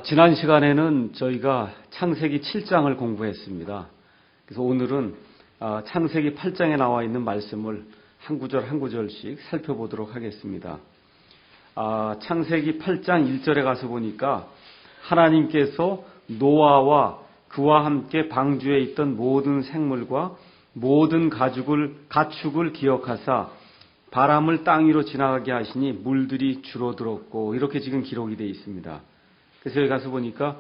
지난 시간에는 저희가 창세기 7장을 공부했습니다. 그래서 오늘은 창세기 8장에 나와 있는 말씀을 한 구절 한 구절씩 살펴보도록 하겠습니다. 창세기 8장 1절에 가서 보니까 하나님께서 노아와 그와 함께 방주에 있던 모든 생물과 모든 가축을 기억하사 바람을 땅 위로 지나가게 하시니 물들이 줄어들었고, 이렇게 지금 기록이 되어 있습니다. 그래서 여기 가서 보니까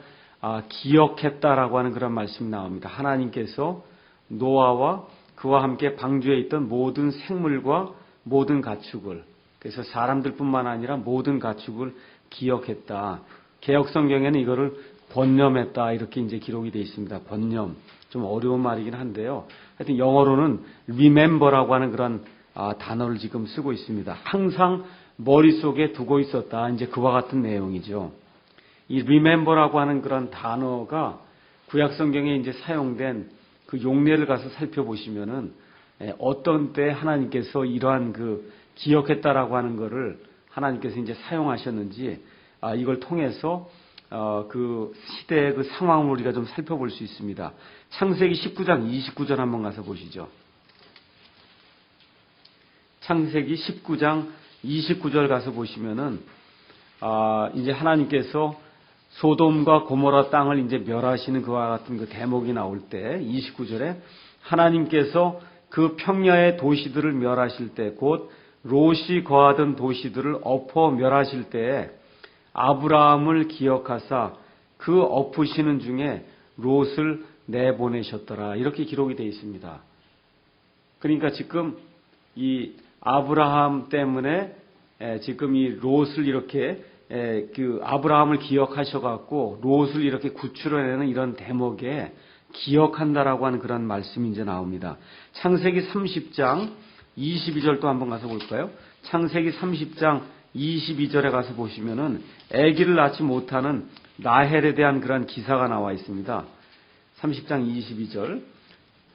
기억했다라고 하는 그런 말씀이 나옵니다. 하나님께서 노아와 그와 함께 방주에 있던 모든 생물과 모든 가축을, 그래서 사람들뿐만 아니라 모든 가축을 기억했다. 개역성경에는 이거를 번념했다, 이렇게 이제 기록이 되어 있습니다. 번념, 좀 어려운 말이긴 한데요. 하여튼 영어로는 remember라고 하는 그런 단어를 지금 쓰고 있습니다. 항상 머릿속에 두고 있었다, 이제 그와 같은 내용이죠. 이 remember라고 하는 그런 단어가 구약성경에 이제 사용된 그 용례를 가서 살펴보시면은 어떤 때 하나님께서 이러한 그 기억했다라고 하는 거를 하나님께서 이제 사용하셨는지 이걸 통해서 그 시대의 그 상황을 우리가 좀 살펴볼 수 있습니다. 창세기 19장 29절 한번 가서 보시죠. 창세기 19장 29절 가서 보시면은 이제 하나님께서 소돔과 고모라 땅을 이제 멸하시는 그와 같은 그 대목이 나올 때 29절에 하나님께서 그 평야의 도시들을 멸하실 때, 곧 롯이 거하던 도시들을 엎어 멸하실 때에 아브라함을 기억하사 그 엎으시는 중에 롯을 내보내셨더라, 이렇게 기록이 되어 있습니다. 그러니까 지금 이 아브라함 때문에 지금 이 롯을 이렇게 그 아브라함을 기억하셔갖고 롯을 이렇게 구출해내는 이런 대목에 기억한다라고 하는 그런 말씀이 이제 나옵니다. 창세기 30장 22절도 한번 가서 볼까요? 창세기 30장 22절에 가서 보시면은 아기를 낳지 못하는 라헬에 대한 그런 기사가 나와 있습니다. 30장 22절.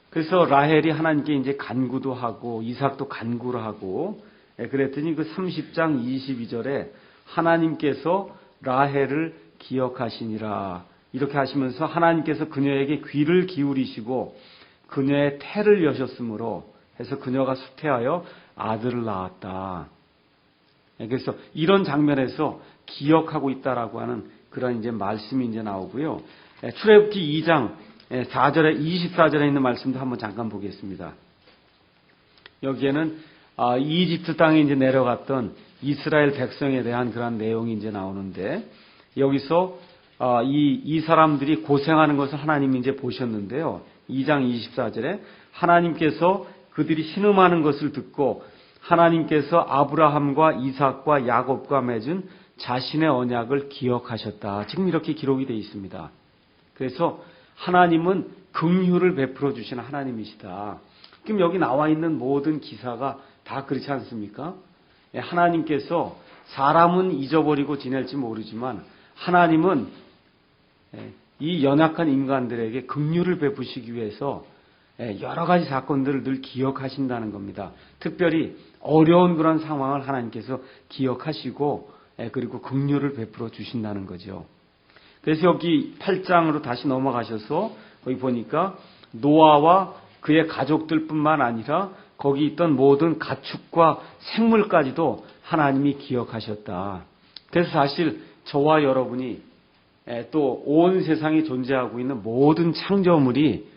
그래서 라헬이 하나님께 이제 간구도 하고 이삭도 간구를 하고, 그랬더니 그 30장 22절에 하나님께서 라헬을 기억하시니라, 이렇게 하시면서 하나님께서 그녀에게 귀를 기울이시고 그녀의 태를 여셨으므로 해서 그녀가 수태하여 아들을 낳았다. 그래서 이런 장면에서 기억하고 있다라고 하는 그런 이제 말씀이 이제 나오고요. 출애굽기 2장 4절에 24절에 있는 말씀도 한번 잠깐 보겠습니다. 여기에는 이집트 땅에 이제 내려갔던 이스라엘 백성에 대한 그런 내용이 이제 나오는데, 여기서 이 사람들이 고생하는 것을 하나님이 이제 보셨는데요. 2장 24절에 하나님께서 그들이 신음하는 것을 듣고 하나님께서 아브라함과 이삭과 야곱과 맺은 자신의 언약을 기억하셨다, 지금 이렇게 기록이 되어 있습니다. 그래서 하나님은 긍휼을 베풀어 주시는 하나님이시다. 지금 여기 나와 있는 모든 기사가 다 그렇지 않습니까? 하나님께서 사람은 잊어버리고 지낼지 모르지만 하나님은 이 연약한 인간들에게 긍휼을 베푸시기 위해서 여러 가지 사건들을 늘 기억하신다는 겁니다. 특별히 어려운 그런 상황을 하나님께서 기억하시고 그리고 긍휼을 베풀어 주신다는 거죠. 그래서 여기 8장으로 다시 넘어가셔서 거기 보니까 노아와 그의 가족들뿐만 아니라 거기 있던 모든 가축과 생물까지도 하나님이 기억하셨다. 그래서 사실 저와 여러분이 또 온 세상에 존재하고 있는 모든 창조물이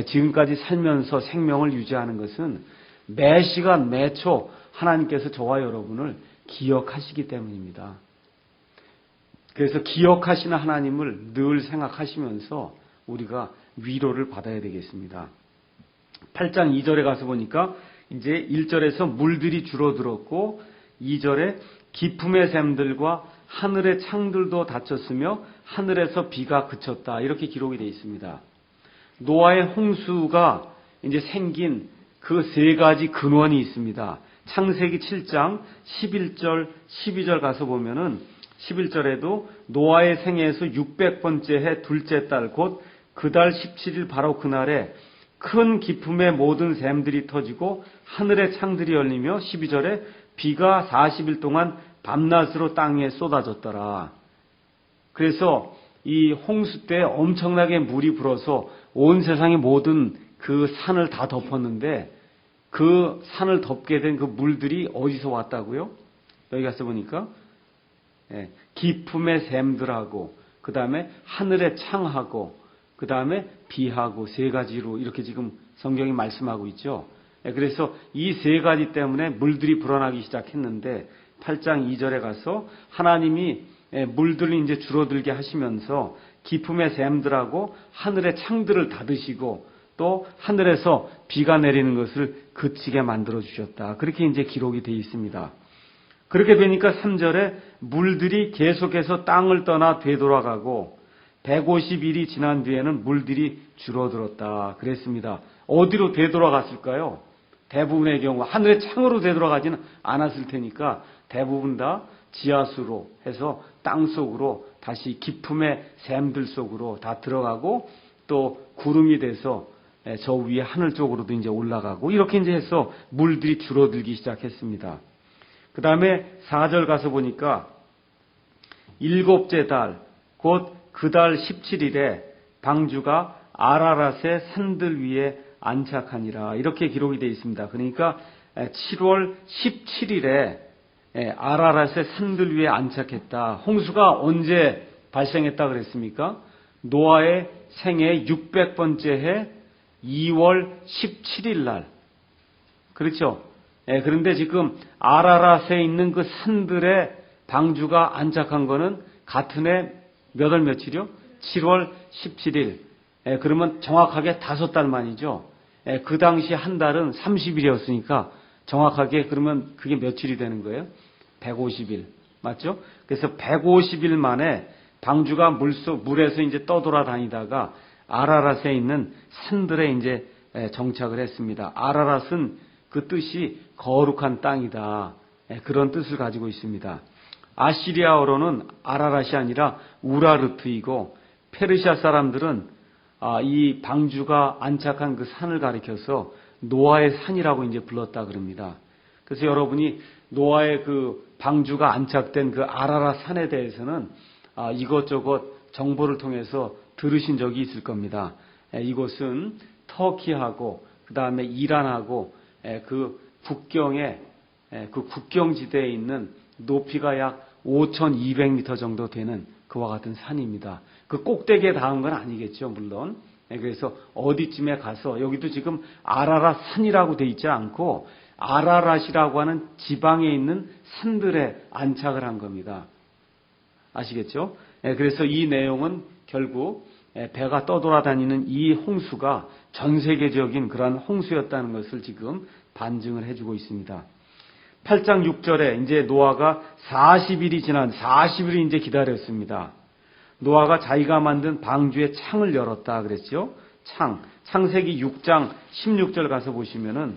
지금까지 살면서 생명을 유지하는 것은 매 시간 매 초 하나님께서 저와 여러분을 기억하시기 때문입니다. 그래서 기억하시는 하나님을 늘 생각하시면서 우리가 위로를 받아야 되겠습니다. 8장 2절에 가서 보니까 이제 1절에서 물들이 줄어들었고 2절에 기품의 샘들과 하늘의 창들도 닫혔으며 하늘에서 비가 그쳤다, 이렇게 기록이 되어 있습니다. 노아의 홍수가 이제 생긴 그 세 가지 근원이 있습니다. 창세기 7장 11절 12절 가서 보면은 11절에도 노아의 생애에서 600번째 해 둘째 달 곧 그 달 17일 바로 그날에 큰 기품의 모든 샘들이 터지고 하늘의 창들이 열리며 12절에 비가 40일 동안 밤낮으로 땅 위에 쏟아졌더라. 그래서 이 홍수 때 엄청나게 물이 불어서 온 세상의 모든 그 산을 다 덮었는데 그 산을 덮게 된 그 물들이 어디서 왔다고요? 여기 가서 보니까 기품의 샘들하고 그 다음에 하늘의 창하고 그 다음에 비하고 세 가지로 이렇게 지금 성경이 말씀하고 있죠. 그래서 이 세 가지 때문에 물들이 불어나기 시작했는데 8장 2절에 가서 하나님이 물들을 이제 줄어들게 하시면서 기품의 샘들하고 하늘의 창들을 닫으시고 또 하늘에서 비가 내리는 것을 그치게 만들어 주셨다. 그렇게 이제 기록이 되어 있습니다. 그렇게 되니까 3절에 물들이 계속해서 땅을 떠나 되돌아가고 150일이 지난 뒤에는 물들이 줄어들었다. 그랬습니다. 어디로 되돌아갔을까요? 대부분의 경우 하늘의 창으로 되돌아가지는 않았을 테니까 대부분 다 지하수로 해서 땅 속으로 다시 기품의 샘들 속으로 다 들어가고 또 구름이 돼서 저 위에 하늘 쪽으로도 이제 올라가고 이렇게 이제 해서 물들이 줄어들기 시작했습니다. 그 다음에 4절 가서 보니까 일곱째 달, 곧 그 달 17일에 방주가 아라랏의 산들 위에 안착하니라. 이렇게 기록이 되어 있습니다. 그러니까 7월 17일에 아라랏의 산들 위에 안착했다. 홍수가 언제 발생했다 그랬습니까? 노아의 생애 600번째 해 2월 17일 날. 그렇죠? 그런데 지금 아라랏에 있는 그 산들의 방주가 안착한 거는 같은 해 몇 월 며칠이요? 7월 17일. 그러면 정확하게 5달 만이죠. 그 당시 한 달은 30일이었으니까 정확하게 그러면 그게 며칠이 되는 거예요? 150일. 맞죠? 그래서 150일 만에 방주가 물에서 이제 떠돌아다니다가 아라랏에 있는 산들에 이제 정착을 했습니다. 아라랏은 그 뜻이 거룩한 땅이다. 그런 뜻을 가지고 있습니다. 아시리아어로는 아라랏이 아니라 우라르트이고 페르시아 사람들은 이 방주가 안착한 그 산을 가리켜서 노아의 산이라고 이제 불렀다 그럽니다. 그래서 여러분이 노아의 그 방주가 안착된 그 아라랏 산에 대해서는 이것저것 정보를 통해서 들으신 적이 있을 겁니다. 이곳은 터키하고 그 다음에 이란하고 그 국경에 그 국경지대에 있는 높이가 약 5,200m 정도 되는 그와 같은 산입니다. 그 꼭대기에 닿은 건 아니겠죠, 물론. 그래서 어디쯤에 가서 여기도 지금 아라랏 산이라고 돼 있지 않고 아라랏이라고 하는 지방에 있는 산들에 안착을 한 겁니다. 아시겠죠? 그래서 이 내용은 결국 배가 떠돌아다니는 이 홍수가 전 세계적인 그러한 홍수였다는 것을 지금 반증을 해주고 있습니다. 8장 6절에 이제 노아가 40일이 지난 40일이 이제 기다렸습니다. 노아가 자기가 만든 방주의 창을 열었다 그랬죠? 창세기 6장 16절 가서 보시면은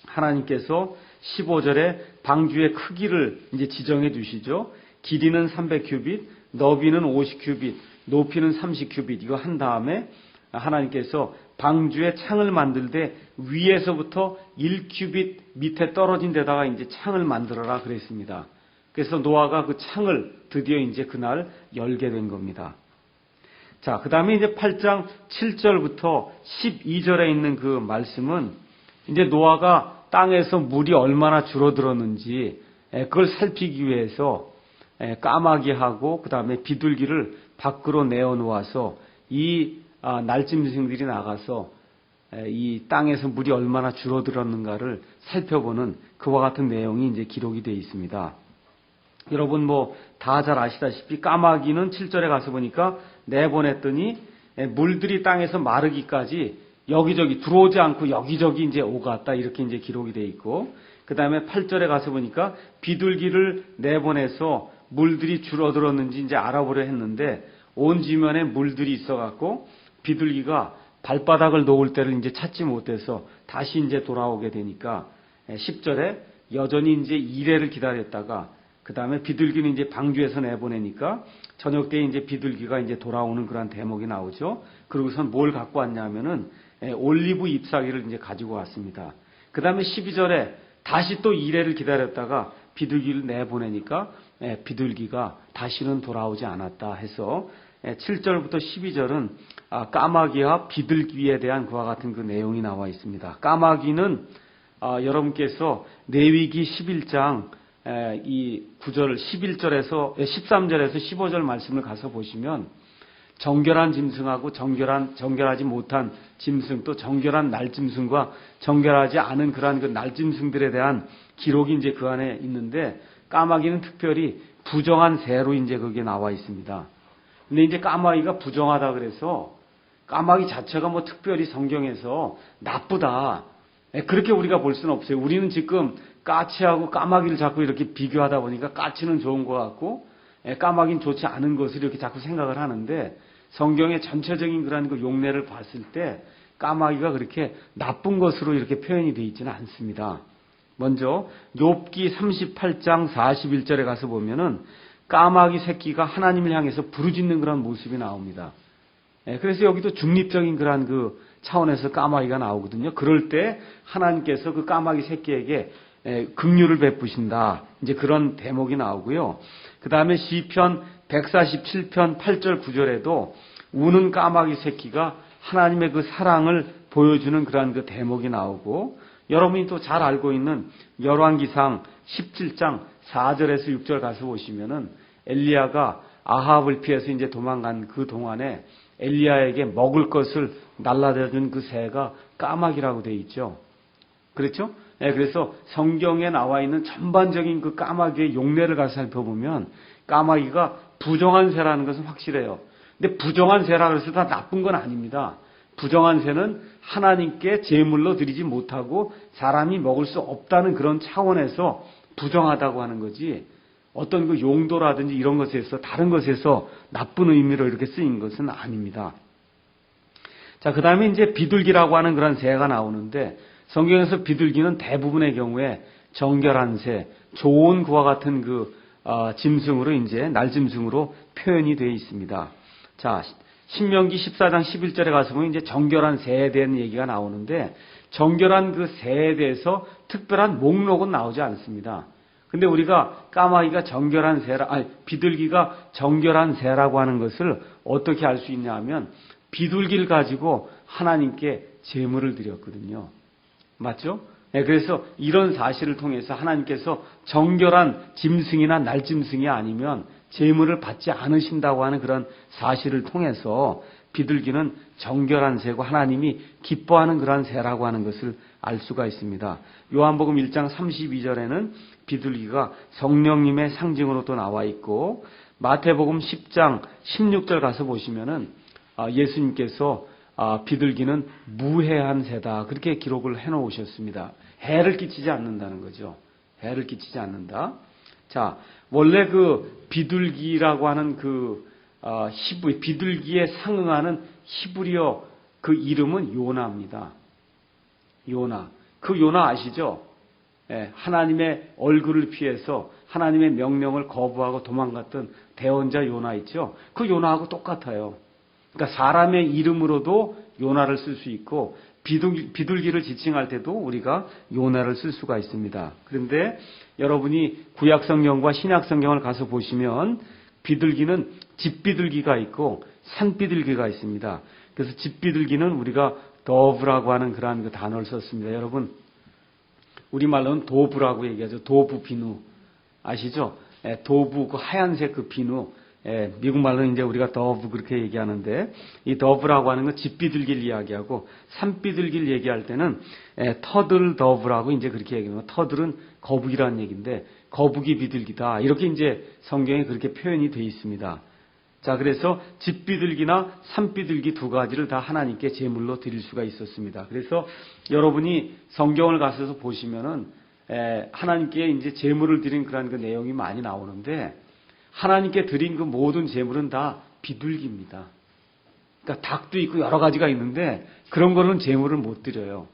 하나님께서 15절에 방주의 크기를 이제 지정해 주시죠. 길이는 300규빗, 너비는 50규빗, 높이는 30규빗. 이거 한 다음에 하나님께서 방주의 창을 만들 때 위에서부터 1규빗 밑에 떨어진 데다가 이제 창을 만들어라 그랬습니다. 그래서 노아가 그 창을 드디어 이제 그날 열게 된 겁니다. 자, 그 다음에 이제 8장 7절부터 12절에 있는 그 말씀은 이제 노아가 땅에서 물이 얼마나 줄어들었는지 그걸 살피기 위해서 까마귀하고 그 다음에 비둘기를 밖으로 내어놓아서 이 날짐승들이 나가서 이 땅에서 물이 얼마나 줄어들었는가를 살펴보는 그와 같은 내용이 이제 기록이 되어 있습니다. 여러분 뭐 다 잘 아시다시피 까마귀는 7절에 가서 보니까 내보냈더니 물들이 땅에서 마르기까지 여기저기 들어오지 않고 여기저기 이제 오갔다 이렇게 이제 기록이 되어 있고 그 다음에 8절에 가서 보니까 비둘기를 내보내서 물들이 줄어들었는지 이제 알아보려 했는데 온 지면에 물들이 있어갖고 비둘기가 발바닥을 놓을 때를 이제 찾지 못해서 다시 이제 돌아오게 되니까 10절에 여전히 이제 이래를 기다렸다가 그 다음에 비둘기는 이제 방주에서 내보내니까 저녁 때 이제 비둘기가 이제 돌아오는 그런 대목이 나오죠. 그러고선 뭘 갖고 왔냐면은 올리브 잎사귀를 이제 가지고 왔습니다. 그 다음에 12절에 다시 또 이래를 기다렸다가 비둘기를 내보내니까 비둘기가 다시는 돌아오지 않았다 해서 7절부터 12절은 까마귀와 비둘기에 대한 그와 같은 그 내용이 나와 있습니다. 까마귀는 여러분께서 레위기 11장 이 9절 11절에서 13절에서 15절 말씀을 가서 보시면 정결한 짐승하고 정결하지 못한 짐승, 또 정결한 날짐승과 정결하지 않은 그러한 그 날짐승들에 대한 기록이 이제 그 안에 있는데, 까마귀는 특별히 부정한 새로 이제 거기에 나와 있습니다. 근데 이제 까마귀가 부정하다 그래서 까마귀 자체가 뭐 특별히 성경에서 나쁘다, 그렇게 우리가 볼 수는 없어요. 우리는 지금 까치하고 까마귀를 자꾸 이렇게 비교하다 보니까 까치는 좋은 것 같고 까마귀는 좋지 않은 것을 이렇게 자꾸 생각을 하는데, 성경의 전체적인 그런 그 용례를 봤을 때 까마귀가 그렇게 나쁜 것으로 이렇게 표현이 되어 있지는 않습니다. 먼저 욥기 38장 41절에 가서 보면은 까마귀 새끼가 하나님을 향해서 부르짖는 그런 모습이 나옵니다. 그래서 여기도 중립적인 그런 그 차원에서 까마귀가 나오거든요. 그럴 때 하나님께서 그 까마귀 새끼에게 긍휼을 베푸신다, 이제 그런 대목이 나오고요. 그 다음에 시편 147편 8절 9절에도 우는 까마귀 새끼가 하나님의 그 사랑을 보여주는 그러한 그 대목이 나오고, 여러분이 또 잘 알고 있는 열왕기상 17장 4절에서 6절 가서 보시면은 엘리야가 아합을 피해서 이제 도망간 그 동안에 엘리야에게 먹을 것을 날라다준 그 새가 까마귀라고 되어 있죠. 그렇죠? 그래서 성경에 나와 있는 전반적인 그 까마귀의 용례를 가서 살펴보면 까마귀가 부정한 새라는 것은 확실해요. 근데 부정한 새라 그래서 다 나쁜 건 아닙니다. 부정한 새는 하나님께 제물로 드리지 못하고 사람이 먹을 수 없다는 그런 차원에서 부정하다고 하는 거지, 어떤 그 용도라든지 이런 것에서 다른 것에서 나쁜 의미로 이렇게 쓰인 것은 아닙니다. 자, 그 다음에 이제 비둘기라고 하는 그런 새가 나오는데, 성경에서 비둘기는 대부분의 경우에 정결한 새, 좋은 그와 같은 그 짐승으로 이제 날짐승으로 표현이 되어 있습니다. 자, 신명기 14장 11절에 가서 보면 이제 정결한 새에 대한 얘기가 나오는데, 정결한 그 새에 대해서 특별한 목록은 나오지 않습니다. 근데 우리가 까마귀가 정결한 비둘기가 정결한 새라고 하는 것을 어떻게 알 수 있냐 하면, 비둘기를 가지고 하나님께 제물을 드렸거든요. 맞죠? 그래서 이런 사실을 통해서 하나님께서 정결한 짐승이나 날짐승이 아니면 제물을 받지 않으신다고 하는 그런 사실을 통해서 비둘기는 정결한 새고 하나님이 기뻐하는 그러한 새라고 하는 것을 알 수가 있습니다. 요한복음 1장 32절에는 비둘기가 성령님의 상징으로 또 나와 있고, 마태복음 10장 16절 가서 보시면은 예수님께서 비둘기는 무해한 새다, 그렇게 기록을 해놓으셨습니다. 해를 끼치지 않는다는 거죠. 해를 끼치지 않는다. 자, 원래 그 비둘기라고 하는 비둘기에 상응하는 히브리어 그 이름은 요나입니다. 요나. 그 요나 아시죠? 하나님의 얼굴을 피해서 하나님의 명령을 거부하고 도망갔던 대언자 요나 있죠? 그 요나하고 똑같아요. 그러니까 사람의 이름으로도 요나를 쓸 수 있고, 비둘기를 지칭할 때도 우리가 요나를 쓸 수가 있습니다. 그런데 여러분이 구약성경과 신약성경을 가서 보시면 비둘기는 집비둘기가 있고 산비둘기가 있습니다. 그래서 집비둘기는 우리가 더브라고 하는 그러한 그 단어를 썼습니다. 여러분, 우리말로는 도브라고 얘기하죠. 도브 비누 아시죠? 도브 그 하얀색 그 비누. 미국 말로는 이제 우리가 더브 그렇게 얘기하는데, 이 더브라고 하는 건 집비둘기를 이야기하고, 산비둘기를 얘기할 때는 터들 더브라고 이제 그렇게 얘기합니다. 터들은 거북이라는 얘기인데 거북이 비둘기다, 이렇게 이제 성경에 그렇게 표현이 되어 있습니다. 자, 그래서 집비둘기나 산비둘기 두 가지를 다 하나님께 제물로 드릴 수가 있었습니다. 그래서 여러분이 성경을 가서 보시면은 하나님께 이제 제물을 드린 그런 그 내용이 많이 나오는데, 하나님께 드린 그 모든 제물은 다 비둘기입니다. 그러니까 닭도 있고 여러 가지가 있는데 그런 거는 제물을 못 드려요.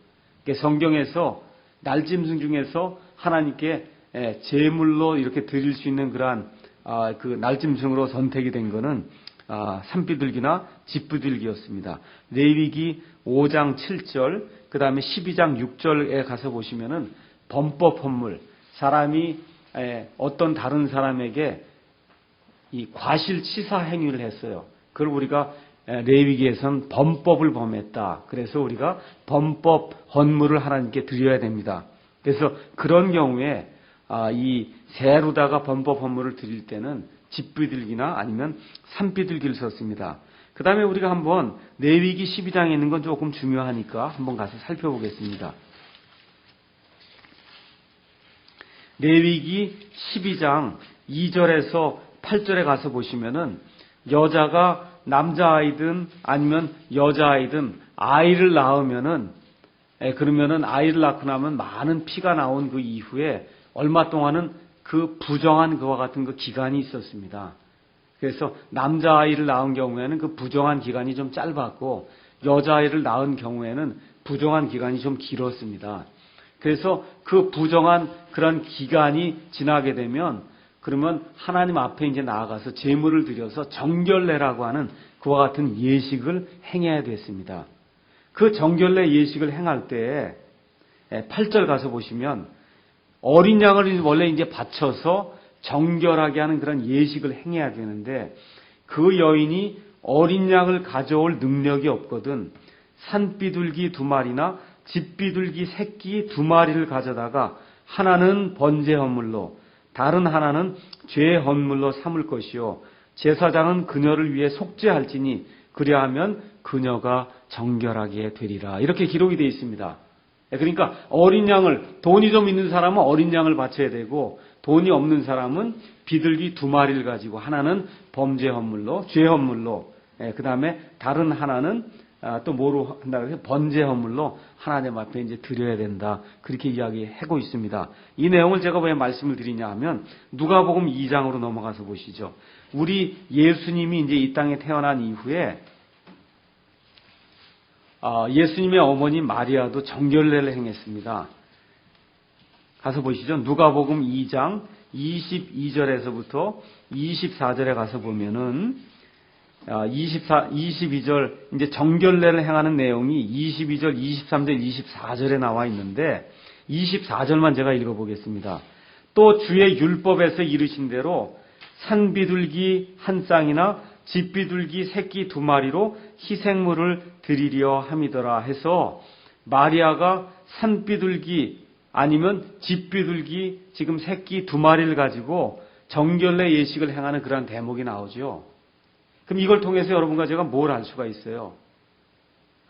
그러니까 성경에서 날짐승 중에서 하나님께 제물로 이렇게 드릴 수 있는 그러한 그 날짐승으로 선택이 된 거는 산비둘기나 집비둘기였습니다. 레위기 5장 7절, 그 다음에 12장 6절에 가서 보시면은 범법 헌물, 사람이 어떤 다른 사람에게 이 과실치사 행위를 했어요. 그걸 우리가 레위기에서는 범법을 범했다. 그래서 우리가 범법 헌물을 하나님께 드려야 됩니다. 그래서 그런 경우에 이 새로다가 범법 헌물을 드릴 때는 집비둘기나 아니면 산비둘기를 썼습니다. 그 다음에 우리가 한번 레위기 12장에 있는 건 조금 중요하니까 한번 가서 살펴보겠습니다. 레위기 12장 2절에서 8절에 가서 보시면은 여자가 남자아이든 아니면 여자아이든 아이를 낳으면은 그러면은 아이를 낳고 나면 많은 피가 나온 그 이후에 얼마 동안은 그 부정한 그와 같은 그 기간이 있었습니다. 그래서 남자아이를 낳은 경우에는 그 부정한 기간이 좀 짧았고 여자아이를 낳은 경우에는 부정한 기간이 좀 길었습니다. 그래서 그 부정한 그런 기간이 지나게 되면 그러면 하나님 앞에 이제 나아가서 제물을 드려서 정결례라고 하는 그와 같은 예식을 행해야 됐습니다. 그 정결례 예식을 행할 때에 8절 가서 보시면 어린 양을 원래 이제 바쳐서 정결하게 하는 그런 예식을 행해야 되는데 그 여인이 어린 양을 가져올 능력이 없거든 산비둘기 2마리나 집비둘기 새끼 2마리를 가져다가 하나는 번제 헌물로 다른 하나는 죄 헌물로 삼을 것이요 제사장은 그녀를 위해 속죄할지니 그리하면 그녀가 정결하게 되리라. 이렇게 기록이 되어 있습니다. 그러니까 어린 양을 돈이 좀 있는 사람은 어린 양을 바쳐야 되고 돈이 없는 사람은 비둘기 2마리를 가지고 하나는 범죄 헌물로 죄 헌물로 그 다음에 다른 하나는 또 뭐로 한다고 해서 번제 헌물로 하나님 앞에 이제 드려야 된다. 그렇게 이야기하고 있습니다. 이 내용을 제가 왜 말씀을 드리냐 하면 누가복음 2장으로 넘어가서 보시죠. 우리 예수님이 이제 이 땅에 태어난 이후에 예수님의 어머니 마리아도 정결례를 행했습니다. 가서 보시죠. 누가복음 2장 22절에서부터 24절에 가서 보면은 22절 이제 정결례를 행하는 내용이 22절, 23절, 24절에 나와 있는데 24절만 제가 읽어보겠습니다. 또 주의 율법에서 이르신 대로 산비둘기 한 쌍이나 집비둘기 새끼 2마리로 희생물을 드리려 함이더라 해서 마리아가 산비둘기 아니면 집비둘기 지금 새끼 2마리를 가지고 정결례 예식을 행하는 그런 대목이 나오죠. 그럼 이걸 통해서 여러분과 제가 뭘 알 수가 있어요?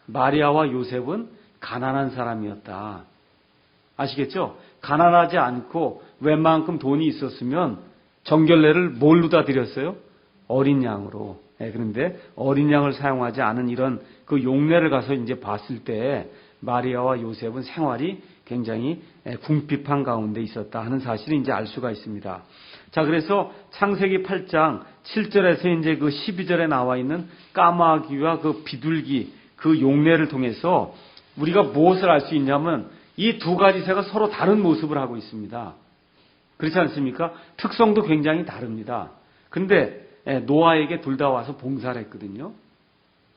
마리아와 요셉은 가난한 사람이었다. 아시겠죠? 가난하지 않고 웬만큼 돈이 있었으면 정결례를 뭘로 다 드렸어요? 어린 양으로. 그런데 어린 양을 사용하지 않은 이런 그 용례를 가서 이제 봤을 때 마리아와 요셉은 생활이 굉장히 궁핍한 가운데 있었다 하는 사실을 이제 알 수가 있습니다. 자, 그래서 창세기 8장 7절에서 이제 그 12절에 나와 있는 까마귀와 그 비둘기 그 용례를 통해서 우리가 무엇을 알 수 있냐면 이 두 가지 새가 서로 다른 모습을 하고 있습니다. 그렇지 않습니까? 특성도 굉장히 다릅니다. 그런데 노아에게 둘 다 와서 봉사를 했거든요.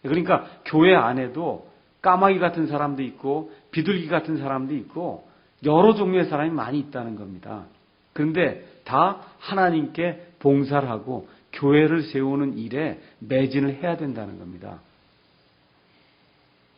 그러니까 교회 안에도 까마귀 같은 사람도 있고 비둘기 같은 사람도 있고 여러 종류의 사람이 많이 있다는 겁니다. 그런데 다 하나님께 봉사를 하고 교회를 세우는 일에 매진을 해야 된다는 겁니다.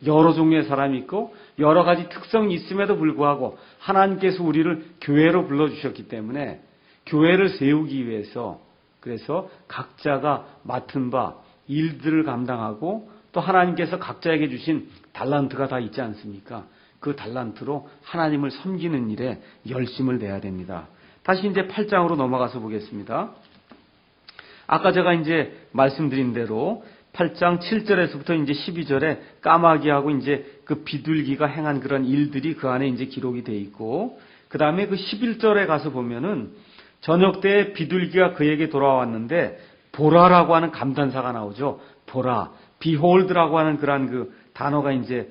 여러 종류의 사람이 있고 여러 가지 특성이 있음에도 불구하고 하나님께서 우리를 교회로 불러주셨기 때문에 교회를 세우기 위해서 그래서 각자가 맡은 바 일들을 감당하고 또 하나님께서 각자에게 주신 달란트가 다 있지 않습니까? 그 달란트로 하나님을 섬기는 일에 열심을 내야 됩니다. 다시 이제 8장으로 넘어가서 보겠습니다. 아까 제가 이제 말씀드린 대로 8장 7절에서부터 이제 12절에 까마귀하고 이제 그 비둘기가 행한 그런 일들이 그 안에 이제 기록이 되어 있고, 그 다음에 그 11절에 가서 보면은 저녁 때 비둘기가 그에게 돌아왔는데 보라라고 하는 감탄사가 나오죠. 보라, behold라고 하는 그런 그 단어가 이제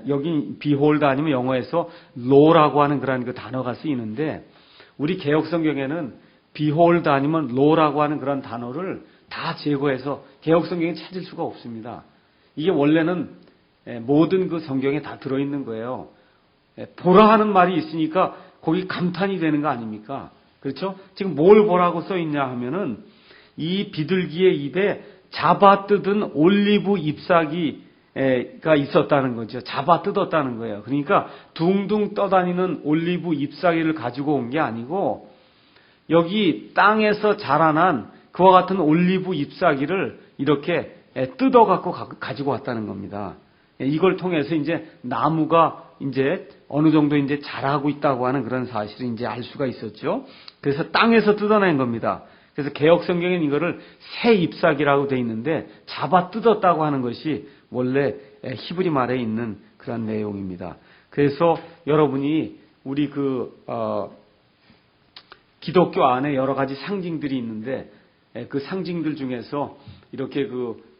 여기 behold 아니면 영어에서 low라고 하는 그런 그 단어가 쓰이는데 우리 개역 성경에는 behold 아니면 low라고 하는 그런 단어를 다 제거해서 개역 성경에 찾을 수가 없습니다. 이게 원래는 모든 그 성경에 다 들어있는 거예요. 보라 하는 말이 있으니까 거기 감탄이 되는 거 아닙니까? 그렇죠? 지금 뭘 보라고 써 있냐 하면은 이 비둘기의 입에 잡아뜯은 올리브 잎사귀가 있었다는 거죠. 잡아뜯었다는 거예요. 그러니까 둥둥 떠다니는 올리브 잎사귀를 가지고 온 게 아니고 여기 땅에서 자라난 그와 같은 올리브 잎사귀를 이렇게 뜯어갖고 가지고 왔다는 겁니다. 이걸 통해서 이제 나무가 이제 어느 정도 이제 자라고 있다고 하는 그런 사실을 이제 알 수가 있었죠. 그래서 땅에서 뜯어낸 겁니다. 그래서 개역 성경에는 이거를 새 잎사귀라고 돼 있는데 잡아 뜯었다고 하는 것이 원래 히브리 말에 있는 그런 내용입니다. 그래서 여러분이 우리 기독교 안에 여러 가지 상징들이 있는데 그 상징들 중에서 이렇게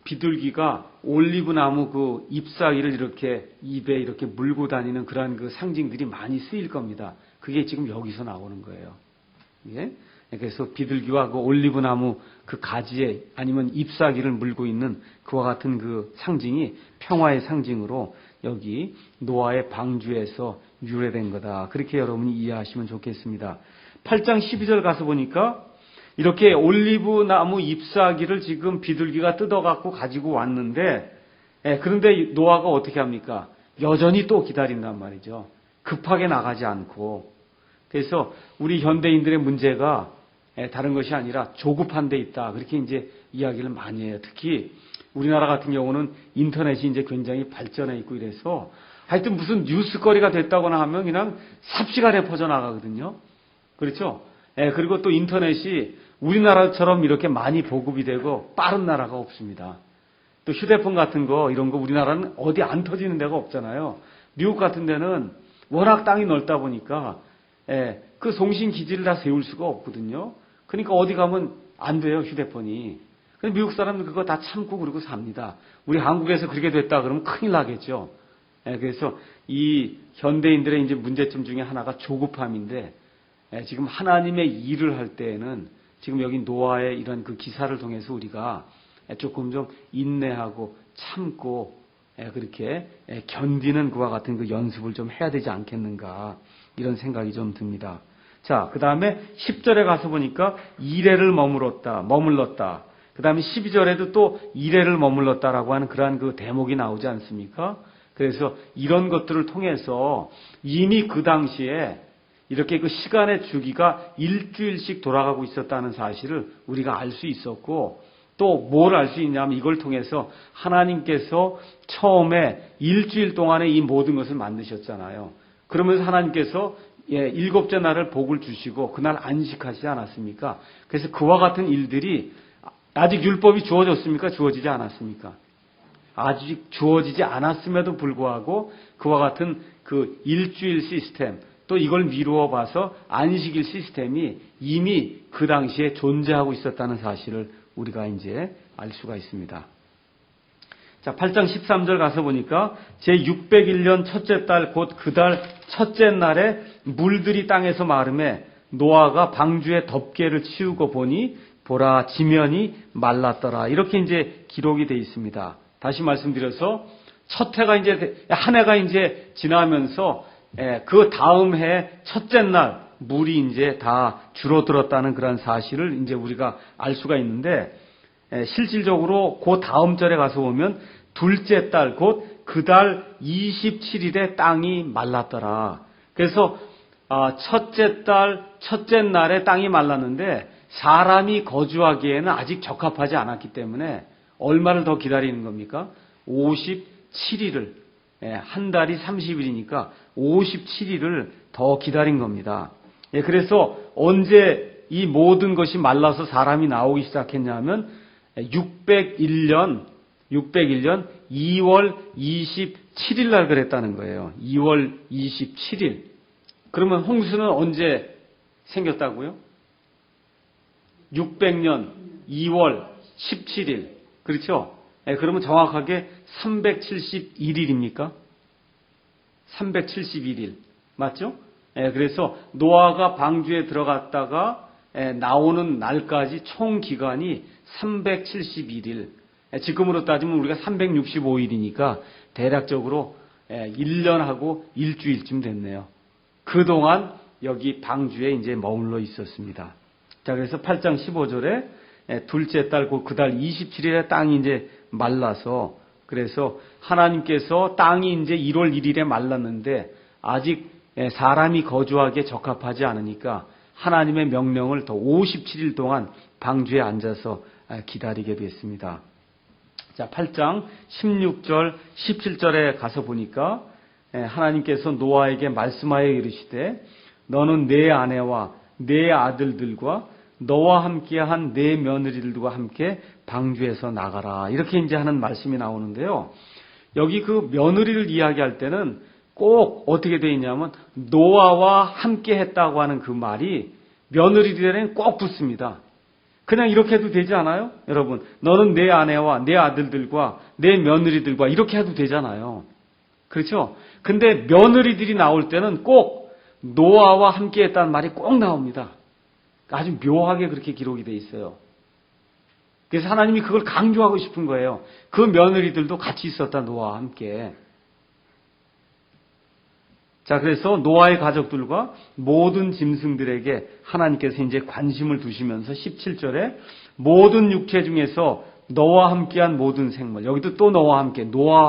비둘기가 올리브나무 그 잎사귀를 이렇게 입에 이렇게 물고 다니는 그러한 그 상징들이 많이 쓰일 겁니다. 그게 지금 여기서 나오는 거예요. 예? 그래서 비둘기와 그 올리브나무 그 가지에 아니면 잎사귀를 물고 있는 그와 같은 그 상징이 평화의 상징으로 여기 노아의 방주에서 유래된 거다. 그렇게 여러분이 이해하시면 좋겠습니다. 8장 12절 가서 보니까 이렇게 올리브나무 잎사귀를 지금 비둘기가 뜯어갖고 가지고 왔는데 그런데 노아가 어떻게 합니까? 여전히 또 기다린단 말이죠. 급하게 나가지 않고. 그래서 우리 현대인들의 문제가 다른 것이 아니라 조급한 데 있다. 그렇게 이제 이야기를 많이 해요. 특히 우리나라 같은 경우는 인터넷이 이제 굉장히 발전해 있고 이래서 하여튼 무슨 뉴스거리가 됐다거나 하면 그냥 삽시간에 퍼져나가거든요. 그렇죠? 그리고 또 인터넷이 우리나라처럼 이렇게 많이 보급이 되고 빠른 나라가 없습니다. 또 휴대폰 같은 거 이런 거 우리나라는 어디 안 터지는 데가 없잖아요. 미국 같은 데는 워낙 땅이 넓다 보니까 그 송신 기지를 다 세울 수가 없거든요. 그러니까 어디 가면 안 돼요, 휴대폰이. 근데 미국 사람은 그거 다 참고 그러고 삽니다. 우리 한국에서 그렇게 됐다 그러면 큰일 나겠죠. 그래서 이 현대인들의 이제 문제점 중에 하나가 조급함인데 지금 하나님의 일을 할 때에는 지금 여기 노아의 이런 그 기사를 통해서 우리가 조금 좀 인내하고 참고 그렇게 견디는 그와 같은 그 연습을 좀 해야 되지 않겠는가 이런 생각이 좀 듭니다. 자, 그 다음에 10절에 가서 보니까 이레를 머물렀다. 그 다음에 12절에도 또 이레를 머물렀다라고 하는 그러한 그 대목이 나오지 않습니까? 그래서 이런 것들을 통해서 이미 그 당시에 이렇게 그 시간의 주기가 일주일씩 돌아가고 있었다는 사실을 우리가 알 수 있었고 또 뭘 알 수 있냐면 이걸 통해서 하나님께서 처음에 일주일 동안에 이 모든 것을 만드셨잖아요. 그러면서 하나님께서 일곱째 날을 복을 주시고 그날 안식하시지 않았습니까? 그래서 그와 같은 일들이 아직 율법이 주어졌습니까? 주어지지 않았습니까? 아직 주어지지 않았음에도 불구하고 그와 같은 그 일주일 시스템 또 이걸 미루어 봐서 안식일 시스템이 이미 그 당시에 존재하고 있었다는 사실을 우리가 이제 알 수가 있습니다. 자, 8장 13절 가서 보니까 제601년 첫째 달 곧 그 달 첫째 날에 물들이 땅에서 마름에 노아가 방주에 덮개를 치우고 보니 보라 지면이 말랐더라. 이렇게 이제 기록이 되어 있습니다. 다시 말씀드려서 첫 해가 이제 한 해가 이제 지나면서 그 다음 해 첫째 날 물이 이제 다 줄어들었다는 그런 사실을 이제 우리가 알 수가 있는데 실질적으로 그 다음 절에 가서 보면 둘째 달 곧 그 달 27일에 땅이 말랐더라. 그래서 첫째 달 첫째 날에 땅이 말랐는데 사람이 거주하기에는 아직 적합하지 않았기 때문에 얼마를 더 기다리는 겁니까? 57일을 한 달이 30일이니까 57일을 더 기다린 겁니다. 그래서 언제 이 모든 것이 말라서 사람이 나오기 시작했냐면 601년 2월 27일 날 그랬다는 거예요. 2월 27일. 그러면 홍수는 언제 생겼다고요? 600년 2월 17일. 그렇죠? 그러면 정확하게 371일입니까? 371일. 맞죠? 그래서 노아가 방주에 들어갔다가 나오는 날까지 총 기간이 371일. 지금으로 따지면 우리가 365일이니까 대략적으로 1년하고 일주일쯤 됐네요. 그동안 여기 방주에 이제 머물러 있었습니다. 자, 그래서 8장 15절에 둘째 달 그 달 27일에 땅이 이제 말라서, 그래서 하나님께서 땅이 이제 1월 1일에 말랐는데 아직 사람이 거주하기에 적합하지 않으니까 하나님의 명령을 더 57일 동안 방주에 앉아서 기다리게 됐습니다. 자, 8장 16절, 17절에 가서 보니까 하나님께서 노아에게 말씀하여 이르시되 너는 내 아내와 내 아들들과 너와 함께한 내 며느리들과 함께 방주에서 나가라. 이렇게 이제 하는 말씀이 나오는데요. 여기 그 며느리를 이야기할 때는 꼭 어떻게 되어 있냐면 노아와 함께 했다고 하는 그 말이 며느리들에는 꼭 붙습니다. 그냥 이렇게 해도 되지 않아요? 여러분, 너는 내 아내와 내 아들들과 내 며느리들과 이렇게 해도 되잖아요. 그렇죠? 근데 며느리들이 나올 때는 꼭 노아와 함께 했다는 말이 꼭 나옵니다. 아주 묘하게 그렇게 기록이 돼 있어요. 그래서 하나님이 그걸 강조하고 싶은 거예요. 그 며느리들도 같이 있었다, 노아와 함께. 자, 그래서 노아의 가족들과 모든 짐승들에게 하나님께서 이제 관심을 두시면서 17절에 모든 육체 중에서 너와 함께한 모든 생물, 여기도 또 너와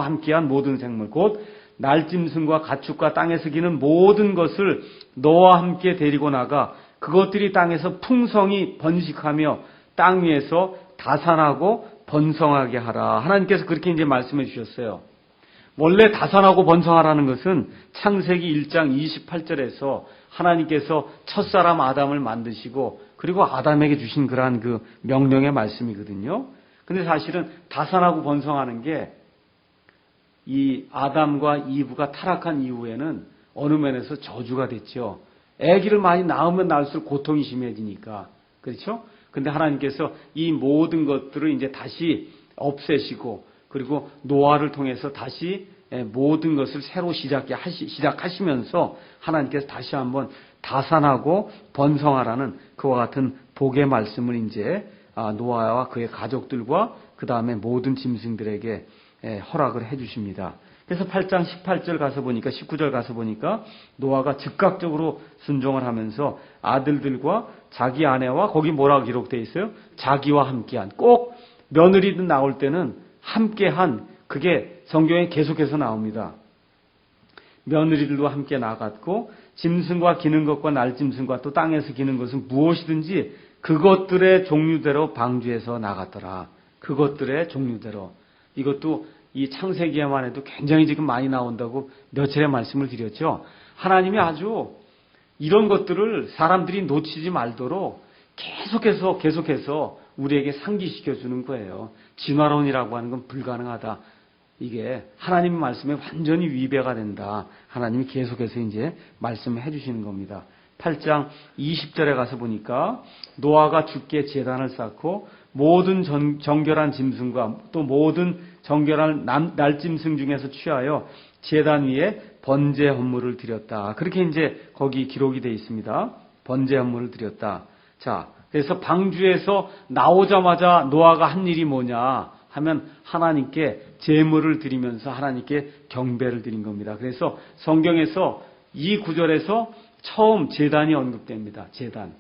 함께한 모든 생물, 곧 날짐승과 가축과 땅에서 기는 모든 것을 너와 함께 데리고 나가 그것들이 땅에서 풍성히 번식하며 땅 위에서 다산하고 번성하게 하라. 하나님께서 그렇게 이제 말씀해 주셨어요. 원래 다산하고 번성하라는 것은 창세기 1장 28절에서 하나님께서 첫사람 아담을 만드시고 그리고 아담에게 주신 그러한 그 명령의 말씀이거든요. 근데 사실은 다산하고 번성하는 게 이 아담과 이브가 타락한 이후에는 어느 면에서 저주가 됐죠. 아기를 많이 낳으면 낳을수록 고통이 심해지니까. 그렇죠? 근데 하나님께서 이 모든 것들을 이제 다시 없애시고 그리고 노아를 통해서 다시 모든 것을 새로 시작하시면서 하나님께서 다시 한번 다산하고 번성하라는 그와 같은 복의 말씀을 이제 노아와 그의 가족들과 그 다음에 모든 짐승들에게 허락을 해 주십니다. 그래서 8장 18절 가서 보니까 19절 가서 보니까 노아가 즉각적으로 순종을 하면서 아들들과 자기 아내와 거기 뭐라고 기록되어 있어요? 자기와 함께한, 꼭 며느리든 나올 때는 함께한, 그게 성경에 계속해서 나옵니다. 며느리들과 함께 나갔고 짐승과 기는 것과 날짐승과 또 땅에서 기는 것은 무엇이든지 그것들의 종류대로 방주에서 나갔더라. 그것들의 종류대로. 이것도 이 창세기에만 해도 굉장히 지금 많이 나온다고 며칠의 말씀을 드렸죠. 하나님이 아주 이런 것들을 사람들이 놓치지 말도록 계속해서 우리에게 상기시켜 주는 거예요. 진화론이라고 하는 건 불가능하다. 이게 하나님 말씀에 완전히 위배가 된다. 하나님이 계속해서 이제 말씀을 해주시는 겁니다. 8장 20절에 가서 보니까 노아가 주께 제단을 쌓고 모든 정결한 짐승과 또 모든 정결한 날짐승 중에서 취하여 제단 위에 번제 헌물을 드렸다. 그렇게 이제 거기 기록이 되어 있습니다. 번제 헌물을 드렸다. 자, 그래서 방주에서 나오자마자 노아가 한 일이 뭐냐 하면 하나님께 제물을 드리면서 하나님께 경배를 드린 겁니다. 그래서 성경에서 이 구절에서 처음 제단이 언급됩니다. 제단.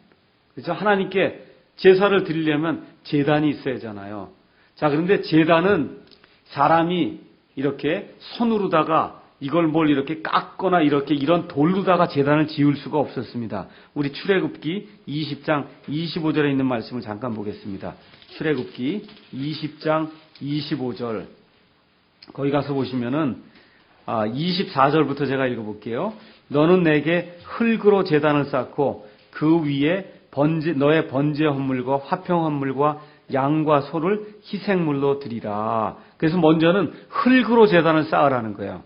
그래서 하나님께 제사를 드리려면 제단이 있어야 하잖아요. 자, 그런데 제단은 사람이 이렇게 손으로다가 이걸 뭘 이렇게 깎거나 이렇게 이런 돌로다가 제단을 지을 수가 없었습니다. 우리 출애굽기 20장 25절에 있는 말씀을 잠깐 보겠습니다. 출애굽기 20장 25절. 거기 가서 보시면은 24절부터 제가 읽어볼게요. 너는 내게 흙으로 제단을 쌓고 그 위에 너의 번제 헌물과 화평 헌물과 양과 소를 희생물로 드리라. 그래서 먼저는 흙으로 제단을 쌓으라는 거예요.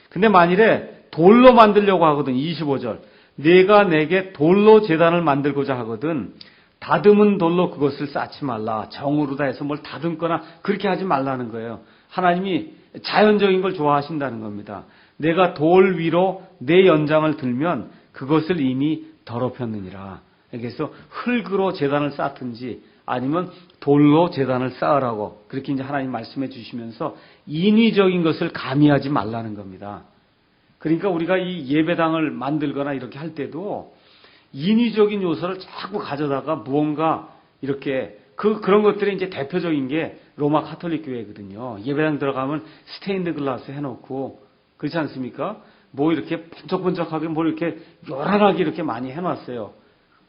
근데 만일에 돌로 만들려고 하거든, 25절. 내가 내게 돌로 제단을 만들고자 하거든 다듬은 돌로 그것을 쌓지 말라. 정으로 다 해서 뭘 다듬거나 그렇게 하지 말라는 거예요. 하나님이 자연적인 걸 좋아하신다는 겁니다. 내가 돌 위로 내 연장을 들면 그것을 이미 더럽혔느니라. 그래서 흙으로 제단을 쌓든지 아니면 돌로 제단을 쌓으라고 그렇게 이제 하나님 말씀해 주시면서 인위적인 것을 가미하지 말라는 겁니다. 그러니까 우리가 이 예배당을 만들거나 이렇게 할 때도 인위적인 요소를 자꾸 가져다가 무언가 이렇게 그런 것들이 이제 대표적인 게 로마 가톨릭 교회거든요. 예배당 들어가면 스테인드 글라스 해놓고 그렇지 않습니까? 뭐 이렇게 번쩍번쩍하게 뭘 이렇게 요란하게 이렇게 많이 해놨어요.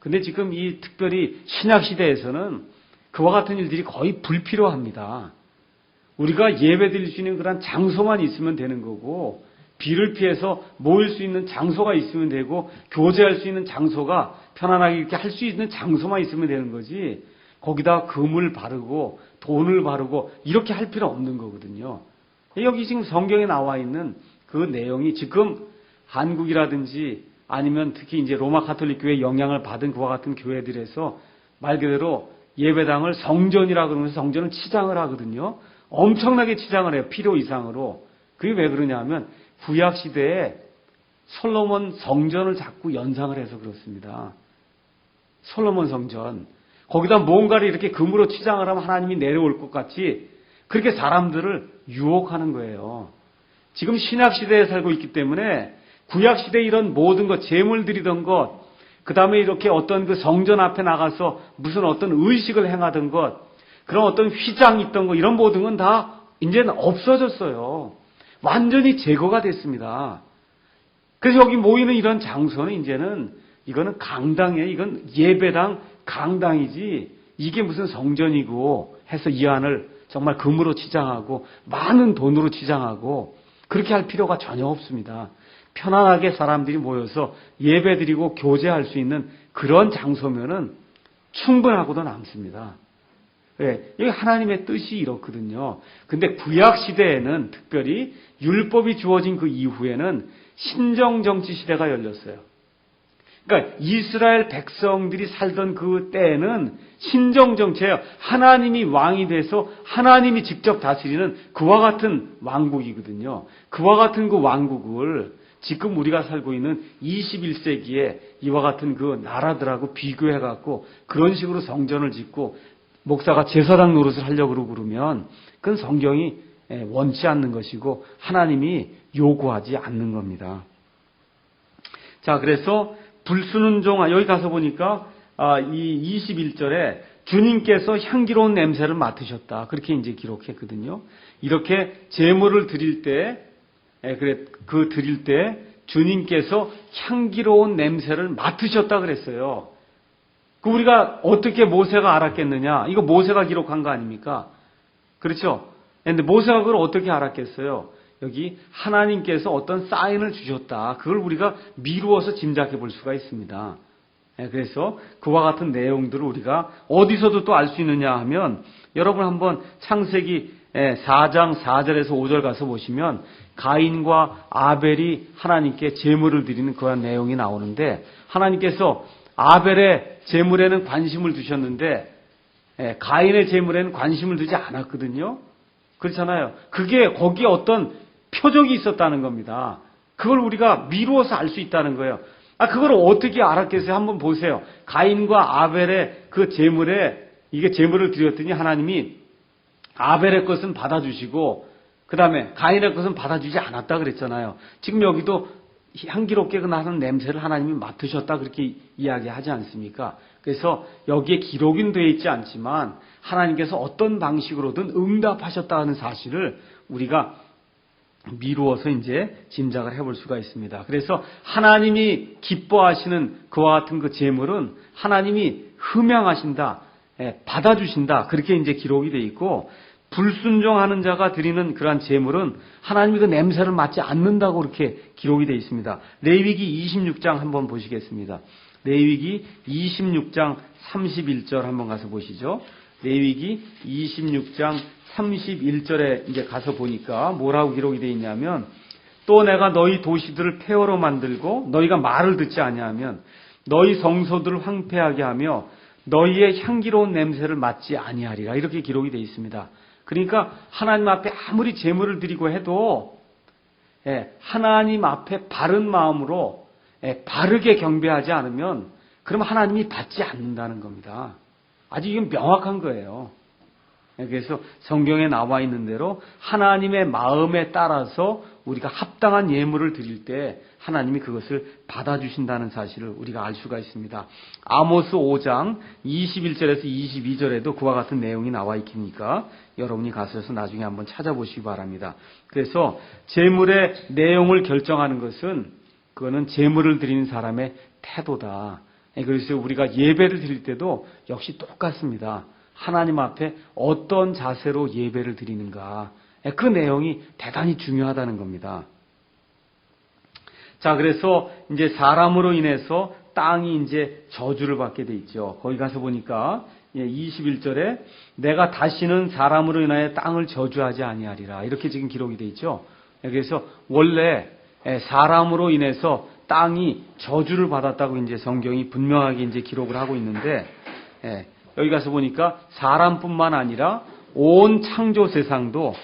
근데 지금 이 특별히 신약 시대에서는 그와 같은 일들이 거의 불필요합니다. 우리가 예배 드릴 수 있는 그런 장소만 있으면 되는 거고, 비를 피해서 모일 수 있는 장소가 있으면 되고, 교제할 수 있는 장소가 편안하게 이렇게 할 수 있는 장소만 있으면 되는 거지, 거기다 금을 바르고 돈을 바르고 이렇게 할 필요 없는 거거든요. 여기 지금 성경에 나와 있는 그 내용이 지금 한국이라든지 아니면 특히 이제 로마 가톨릭 교회 영향을 받은 그와 같은 교회들에서 말 그대로 예배당을 성전이라 그러면서 성전을 치장을 하거든요. 엄청나게 치장을 해요. 필요 이상으로. 그게 왜 그러냐면 구약 시대에 솔로몬 성전을 자꾸 연상을 해서 그렇습니다. 솔로몬 성전. 거기다 뭔가를 이렇게 금으로 치장을 하면 하나님이 내려올 것 같이 그렇게 사람들을 유혹하는 거예요. 지금 신약 시대에 살고 있기 때문에 구약 시대에 이런 모든 것, 제물 드리던 것, 그 다음에 이렇게 어떤 그 성전 앞에 나가서 무슨 어떤 의식을 행하던 것, 그런 어떤 휘장 있던 것, 이런 모든 건 다 이제는 없어졌어요. 완전히 제거가 됐습니다. 그래서 여기 모이는 이런 장소는 이제는 이거는 강당이에요. 이건 예배당 강당이지 이게 무슨 성전이고 해서 이 안을 정말 금으로 치장하고 많은 돈으로 치장하고 그렇게 할 필요가 전혀 없습니다. 편안하게 사람들이 모여서 예배드리고 교제할 수 있는 그런 장소면은 충분하고도 남습니다. 네, 여기 하나님의 뜻이 이렇거든요. 근데 구약 시대에는 특별히 율법이 주어진 그 이후에는 신정정치 시대가 열렸어요. 그러니까 이스라엘 백성들이 살던 그 때에는 신정정치예요. 하나님이 왕이 돼서 하나님이 직접 다스리는 그와 같은 왕국이거든요. 그와 같은 그 왕국을 지금 우리가 살고 있는 21세기에 이와 같은 그 나라들하고 비교해갖고 그런 식으로 성전을 짓고 목사가 제사장 노릇을 하려고 그러면 그건 성경이 원치 않는 것이고 하나님이 요구하지 않는 겁니다. 자, 그래서 불순은 종, 여기 가서 보니까 이 21절에 주님께서 향기로운 냄새를 맡으셨다. 그렇게 이제 기록했거든요. 이렇게 제물을 드릴 때, 드릴 때 주님께서 향기로운 냄새를 맡으셨다 그랬어요. 그 우리가 어떻게 모세가 알았겠느냐? 이거 모세가 기록한 거 아닙니까? 그렇죠? 근데 모세가 그걸 어떻게 알았겠어요? 여기 하나님께서 어떤 사인을 주셨다. 그걸 우리가 미루어서 짐작해 볼 수가 있습니다. 그래서 그와 같은 내용들을 우리가 어디서도 또 알 수 있느냐 하면 여러분 한번 창세기 4장 4절에서 5절 가서 보시면 가인과 아벨이 하나님께 제물을 드리는 그런 내용이 나오는데 하나님께서 아벨의 제물에는 관심을 두셨는데 가인의 제물에는 관심을 두지 않았거든요. 그렇잖아요. 그게 거기에 어떤 표적이 있었다는 겁니다. 그걸 우리가 미루어서 알 수 있다는 거예요. 그걸 어떻게 알았겠어요? 한번 보세요. 가인과 아벨의 그 제물에 이게 제물을 드렸더니 하나님이 아벨의 것은 받아주시고 그 다음에 가인의 것은 받아주지 않았다 그랬잖아요. 지금 여기도 향기롭게 나는 냄새를 하나님이 맡으셨다 그렇게 이야기하지 않습니까? 그래서 여기에 기록은 되어 있지 않지만 하나님께서 어떤 방식으로든 응답하셨다는 사실을 우리가 미루어서 이제 짐작을 해볼 수가 있습니다. 그래서 하나님이 기뻐하시는 그와 같은 그 제물은 하나님이 흠양하신다, 받아주신다 그렇게 이제 기록이 되어 있고 불순종하는 자가 드리는 그러한 제물은 하나님이 그 냄새를 맡지 않는다고 그렇게 기록이 되어 있습니다. 레위기 26장 한번 보시겠습니다. 레위기 26장 31절 한번 가서 보시죠. 레위기 26장 31절에 이제 가서 보니까 뭐라고 기록이 되어 있냐면 또 내가 너희 도시들을 폐허로 만들고 너희가 말을 듣지 아니하면 너희 성소들을 황폐하게 하며 너희의 향기로운 냄새를 맡지 아니하리라 이렇게 기록이 되어 있습니다. 그러니까 하나님 앞에 아무리 제물을 드리고 해도 하나님 앞에 바른 마음으로 바르게 경배하지 않으면 그럼 하나님이 받지 않는다는 겁니다. 아주 이건 명확한 거예요. 그래서 성경에 나와 있는 대로 하나님의 마음에 따라서 우리가 합당한 예물을 드릴 때 하나님이 그것을 받아주신다는 사실을 우리가 알 수가 있습니다. 아모스 5장 21절에서 22절에도 그와 같은 내용이 나와 있으니까 여러분이 가셔서 나중에 한번 찾아보시기 바랍니다. 그래서 제물의 내용을 결정하는 것은 그거는 제물을 드리는 사람의 태도다. 그래서 우리가 예배를 드릴 때도 역시 똑같습니다. 하나님 앞에 어떤 자세로 예배를 드리는가. 그 내용이 대단히 중요하다는 겁니다. 자, 그래서 이제 사람으로 인해서 땅이 이제 저주를 받게 돼 있죠. 거기 가서 보니까 21절에 내가 다시는 사람으로 인하여 땅을 저주하지 아니하리라. 이렇게 지금 기록이 돼 있죠. 그래서 원래 사람으로 인해서 땅이 저주를 받았다고 이제 성경이 분명하게 이제 기록을 하고 있는데, 여기 가서 보니까 사람뿐만 아니라 온 창조 세상도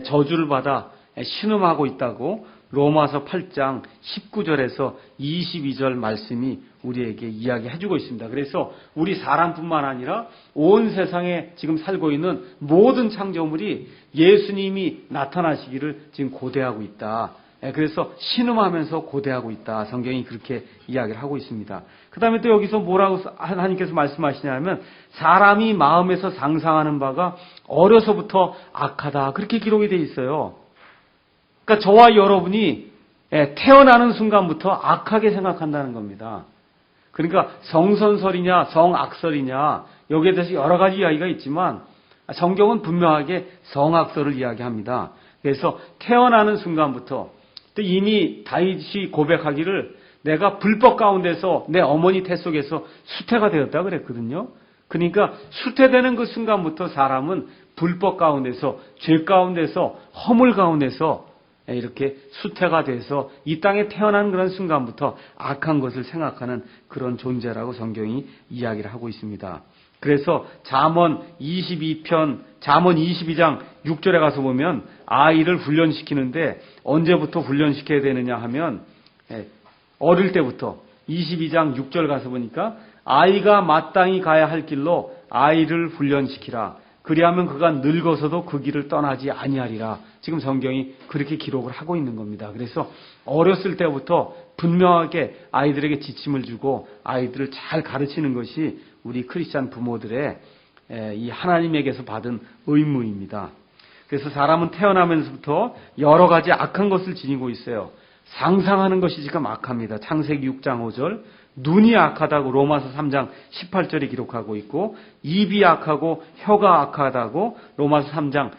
저주를 받아 신음하고 있다고 로마서 8장 19절에서 22절 말씀이 우리에게 이야기해주고 있습니다. 그래서 우리 사람뿐만 아니라 온 세상에 지금 살고 있는 모든 창조물이 예수님이 나타나시기를 지금 고대하고 있다. 그래서 신음하면서 고대하고 있다. 성경이 그렇게 이야기를 하고 있습니다. 그 다음에 또 여기서 뭐라고 하나님께서 말씀하시냐면 사람이 마음에서 상상하는 바가 어려서부터 악하다. 그렇게 기록이 돼 있어요. 그러니까 저와 여러분이 태어나는 순간부터 악하게 생각한다는 겁니다. 그러니까 성선설이냐 성악설이냐 여기에 대해서 여러 가지 이야기가 있지만 성경은 분명하게 성악설을 이야기합니다. 그래서 태어나는 순간부터 또 이미 다윗이 고백하기를 내가 불법 가운데서 내 어머니 태 속에서 수태가 되었다 그랬거든요. 그러니까 수태되는 그 순간부터 사람은 불법 가운데서 죄 가운데서 허물 가운데서 이렇게 수태가 돼서 이 땅에 태어난 그런 순간부터 악한 것을 생각하는 그런 존재라고 성경이 이야기를 하고 있습니다. 그래서 잠언 22장 6절에 가서 보면 아이를 훈련시키는데 언제부터 훈련시켜야 되느냐 하면 어릴 때부터 22장 6절 가서 보니까 아이가 마땅히 가야 할 길로 아이를 훈련시키라. 그리하면 그가 늙어서도 그 길을 떠나지 아니하리라. 지금 성경이 그렇게 기록을 하고 있는 겁니다. 그래서 어렸을 때부터 분명하게 아이들에게 지침을 주고 아이들을 잘 가르치는 것이 우리 크리스찬 부모들의 이 하나님에게서 받은 의무입니다. 그래서 사람은 태어나면서부터 여러 가지 악한 것을 지니고 있어요. 상상하는 것이 지금 악합니다. 창세기 6장 5절 눈이 악하다고 로마서 3장 18절이 기록하고 있고 입이 악하고 혀가 악하다고 로마서 3장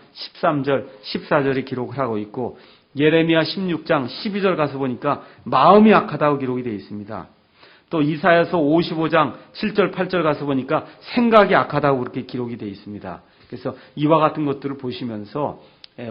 13절 14절이 기록을 하고 있고 예레미야 16장 12절 가서 보니까 마음이 악하다고 기록이 되어 있습니다. 또 이사야서 55장 7절 8절 가서 보니까 생각이 악하다고 그렇게 기록이 되어 있습니다. 그래서 이와 같은 것들을 보시면서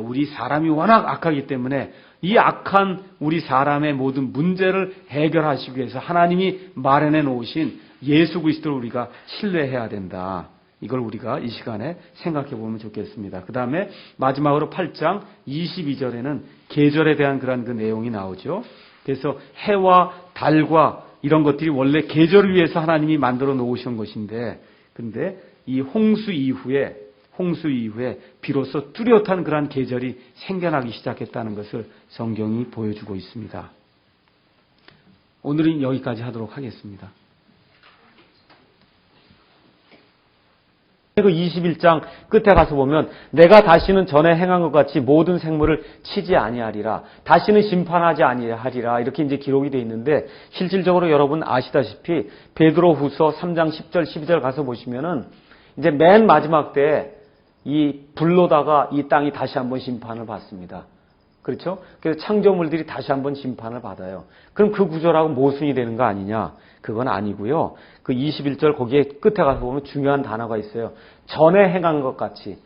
우리 사람이 워낙 악하기 때문에 이 악한 우리 사람의 모든 문제를 해결하시기 위해서 하나님이 마련해 놓으신 예수 그리스도를 우리가 신뢰해야 된다. 이걸 우리가 이 시간에 생각해 보면 좋겠습니다. 그 다음에 마지막으로 8장 22절에는 계절에 대한 그런 그 내용이 나오죠. 그래서 해와 달과 이런 것들이 원래 계절을 위해서 하나님이 만들어 놓으신 것인데, 근데 이 홍수 이후에 비로소 뚜렷한 그러한 계절이 생겨나기 시작했다는 것을 성경이 보여주고 있습니다. 오늘은 여기까지 하도록 하겠습니다. 그 21장 끝에 가서 보면 내가 다시는 전에 행한 것 같이 모든 생물을 치지 아니하리라. 다시는 심판하지 아니하리라. 이렇게 이제 기록이 되어 있는데 실질적으로 여러분 아시다시피 베드로후서 3장 10절 12절 가서 보시면은 이제 맨 마지막 때에 이 불로다가 이 땅이 다시 한번 심판을 받습니다. 그렇죠? 그래서 창조물들이 다시 한번 심판을 받아요. 그럼 그 구조라고 모순이 되는 거 아니냐? 그건 아니고요. 그 21절 거기에 끝에 가서 보면 중요한 단어가 있어요. 전에 행한 것 같이,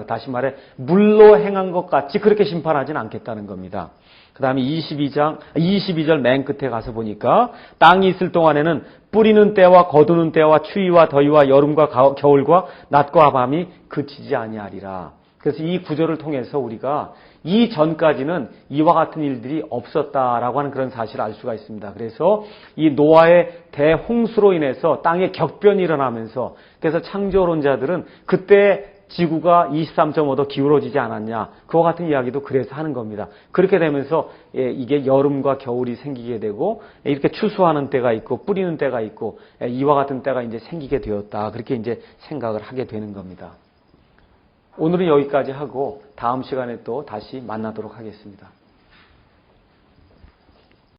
다시 말해 물로 행한 것 같이 그렇게 심판하지는 않겠다는 겁니다. 그 다음에 22절 맨 끝에 가서 보니까 땅이 있을 동안에는 뿌리는 때와 거두는 때와 추위와 더위와 여름과 겨울과 낮과 밤이 그치지 아니하리라. 그래서 이 구절을 통해서 우리가 이 전까지는 이와 같은 일들이 없었다라고 하는 그런 사실을 알 수가 있습니다. 그래서 이 노아의 대홍수로 인해서 땅에 격변이 일어나면서 그래서 창조론자들은 그때 지구가 23.5도 기울어지지 않았냐. 그와 같은 이야기도 그래서 하는 겁니다. 그렇게 되면서 이게 여름과 겨울이 생기게 되고 이렇게 추수하는 때가 있고 뿌리는 때가 있고 이와 같은 때가 이제 생기게 되었다. 그렇게 이제 생각을 하게 되는 겁니다. 오늘은 여기까지 하고 다음 시간에 또 다시 만나도록 하겠습니다.